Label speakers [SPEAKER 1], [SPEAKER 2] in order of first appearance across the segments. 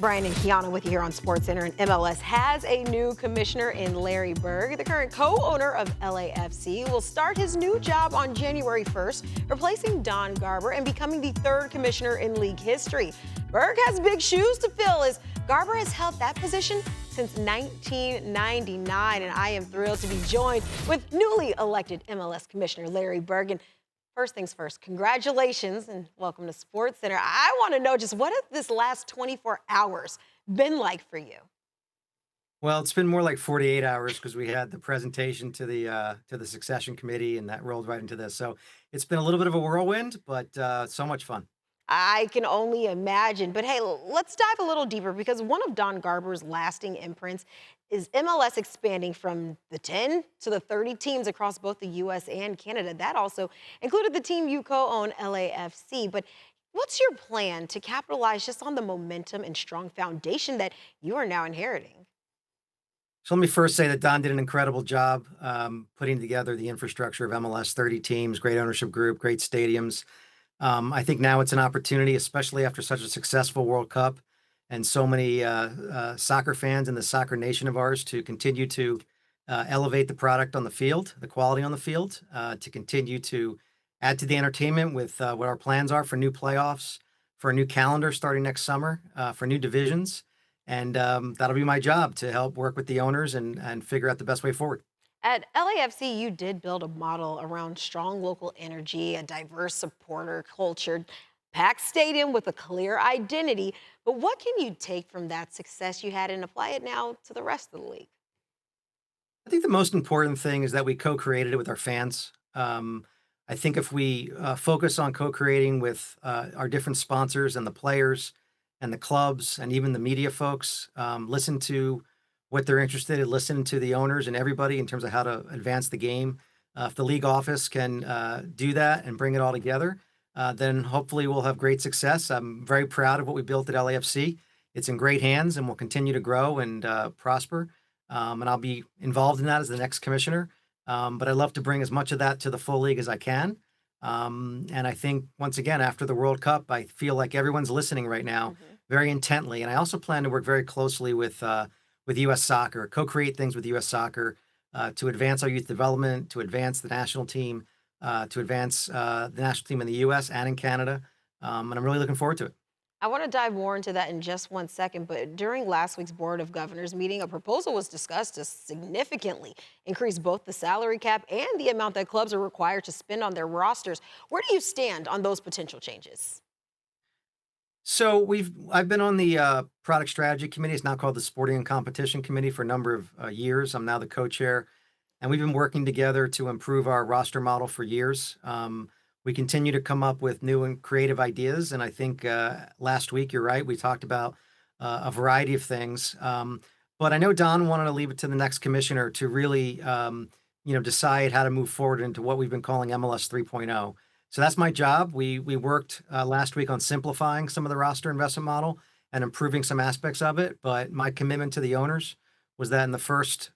[SPEAKER 1] Brian and Kiana with you here on SportsCenter, and MLS has a new commissioner in Larry Berg. The current co-owner of LAFC will start his new job on January 1st, replacing Don Garber and becoming the third commissioner in league history. Berg has big shoes to fill as Garber has held that position since 1999, and I am thrilled to be joined with newly elected MLS Commissioner Larry Berg. And first things first, congratulations and welcome to SportsCenter. I want to know just what has this last 24 hours been like for you?
[SPEAKER 2] Well, it's been more like 48 hours because we had the presentation to the succession committee, and that rolled right into this. So it's been a little bit of a whirlwind, but so much fun.
[SPEAKER 1] I can only imagine. But hey, let's dive a little deeper because one of Don Garber's lasting imprints is MLS expanding from the 10 to the 30 teams across both the US and Canada. That also included the team you co-own, LAFC. But what's your plan to capitalize just on the momentum and strong foundation that you are now inheriting?
[SPEAKER 2] So let me first say that Don did an incredible job putting together the infrastructure of MLS, 30 teams, great ownership group, great stadiums. I think now it's an opportunity, especially after such a successful World Cup and so many soccer fans in the soccer nation of ours, to continue to elevate the product on the field, the quality on the field, to continue to add to the entertainment with what our plans are for new playoffs, for a new calendar starting next summer, for new divisions. And that'll be my job to help work with the owners and figure out the best way forward.
[SPEAKER 1] At LAFC, you did build a model around strong local energy, a diverse supporter culture, packed stadium with a clear identity. But what can you take from that success you had and apply it now to the rest of the league?
[SPEAKER 2] I think the most important thing is that we co-created it with our fans. I think if we focus on co-creating with our different sponsors and the players and the clubs and even the media folks, listen to what they're interested in, listen to the owners and everybody in terms of how to advance the game. If the league office can do that and bring it all together, then hopefully we'll have great success. I'm very proud of what we built at LAFC. It's in great hands and will continue to grow and prosper. And I'll be involved in that as the next commissioner. But I love to bring as much of that to the full league as I can. And I think once again, after the World Cup, I feel like everyone's listening right now
[SPEAKER 1] Mhm.
[SPEAKER 2] very intently. And I also plan to work very closely with U.S. Soccer, co-create things with U.S. Soccer to advance our youth development, to advance the national team, to advance the national team in the U.S. and in Canada. And I'm really looking forward to it.
[SPEAKER 1] I want to dive more into that in just one second, but during last week's Board of Governors meeting, a proposal was discussed to significantly increase both the salary cap and the amount that clubs are required to spend on their rosters. Where do you stand on those potential changes?
[SPEAKER 2] So I've been on the product strategy committee. It's now called the Sporting and Competition Committee for a number of years. I'm now the co-chair, and we've been working together to improve our roster model for years. We continue to come up with new and creative ideas, and I think last week, you're right, we talked about a variety of things. But I know Don wanted to leave it to the next commissioner to really, decide how to move forward into what we've been calling MLS 3.0. So that's my job. We worked last week on simplifying some of the roster investment model and improving some aspects of it. But my commitment to the owners was that in the first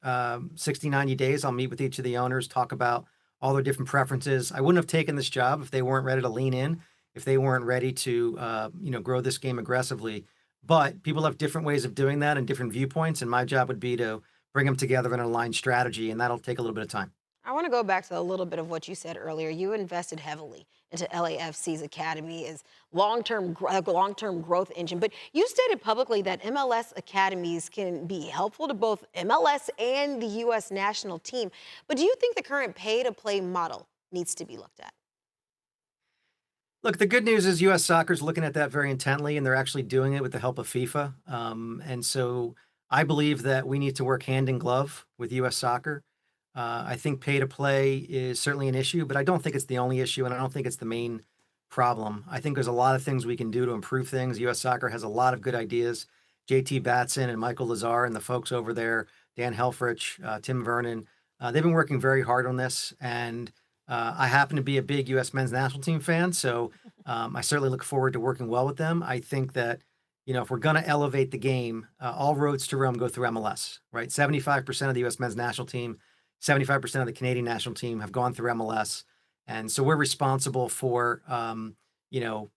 [SPEAKER 2] 60, 90 days, I'll meet with each of the owners, talk about all their different preferences. I wouldn't have taken this job if they weren't ready to lean in, if they weren't ready to, grow this game aggressively. But people have different ways of doing that and different viewpoints, and my job would be to bring them together in an aligned strategy, and that'll take a little bit of time.
[SPEAKER 1] I want to go back to a little bit of what you said earlier. You invested heavily into LAFC's academy as long-term growth engine, but you stated publicly that MLS academies can be helpful to both MLS and the U.S. national team. But do you think the current pay-to-play model needs to be looked at?
[SPEAKER 2] Look, the good news is U.S. Soccer is looking at that very intently, and they're actually doing it with the help of FIFA. And so I believe that we need to work hand in glove with U.S. Soccer. I think pay to play is certainly an issue, but I don't think it's the only issue, and I don't think it's the main problem. I think there's a lot of things we can do to improve things. U.S. Soccer has a lot of good ideas. JT Batson and Michael Lazar and the folks over there, Dan Helfrich, Tim Vernon, they've been working very hard on this. And I happen to be a big U.S. men's national team fan, so I certainly look forward to working well with them. I think that, if we're going to elevate the game, all roads to Rome go through MLS, right? 75% of the U.S. men's national team, 75% of the Canadian national team have gone through MLS. And so we're responsible for, you know,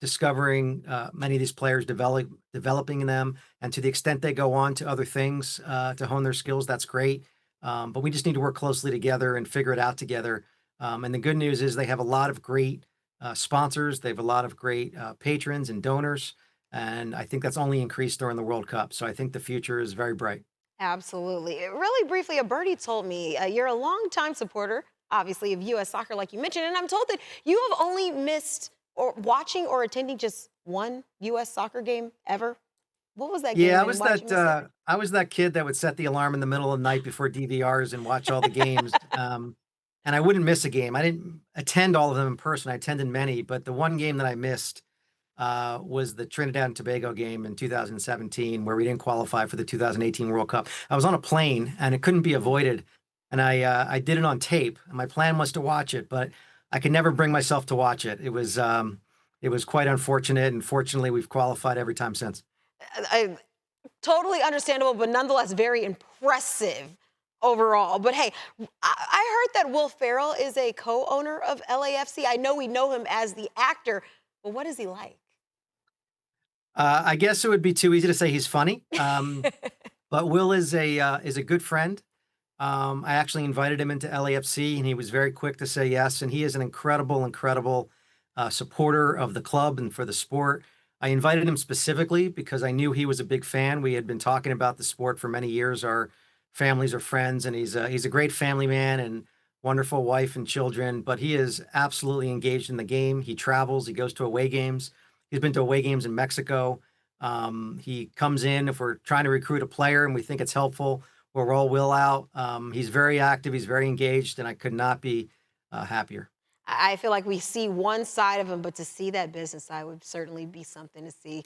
[SPEAKER 2] discovering many of these players, developing them, and to the extent they go on to other things to hone their skills, that's great. But we just need to work closely together and figure it out together. And the good news is they have a lot of great sponsors. They have a lot of great patrons and donors, and I think that's only increased during the World Cup. So I think the future is very bright.
[SPEAKER 1] Absolutely. Really briefly, a birdie told me you're a longtime supporter, obviously, of U.S. soccer, like you mentioned, and I'm told that you have only missed or watching or attending just one U.S. soccer game ever. What was that
[SPEAKER 2] Yeah,
[SPEAKER 1] game, and why did you miss it?
[SPEAKER 2] I was that kid that would set the alarm in the middle of the night before DVRs and watch all the games. And I wouldn't miss a game. I didn't attend all of them in person. I attended many, but the one game that I missed was the Trinidad and Tobago game in 2017, where we didn't qualify for the 2018 World Cup. I was on a plane and it couldn't be
[SPEAKER 1] Mm.
[SPEAKER 2] avoided, and I did it on tape. And my plan was to watch it, but I could never bring myself to watch it. It was quite unfortunate, and fortunately, we've qualified every time since.
[SPEAKER 1] Totally understandable, but nonetheless very impressive overall. But hey, I heard that Will Ferrell is a co-owner of LAFC. I know we know him as the actor, but what is he like?
[SPEAKER 2] I guess it would be too easy to say he's funny, but Will is a good friend. I actually invited him into LAFC, and he was very quick to say yes. And he is an incredible supporter of the club and for the sport. I invited him specifically because I knew he was a big fan. We had been talking about the sport for many years. Our families are friends, and he's a great family man and wonderful wife and children. But he is absolutely engaged in the game. He travels. He goes to away games. He's been to away games in Mexico. He comes in if we're trying to recruit a player and we think it's helpful. We'll roll Will out. He's very active. He's very engaged, and I could not be happier.
[SPEAKER 1] I feel like we see one side of him, but to see that business side would certainly be something to see.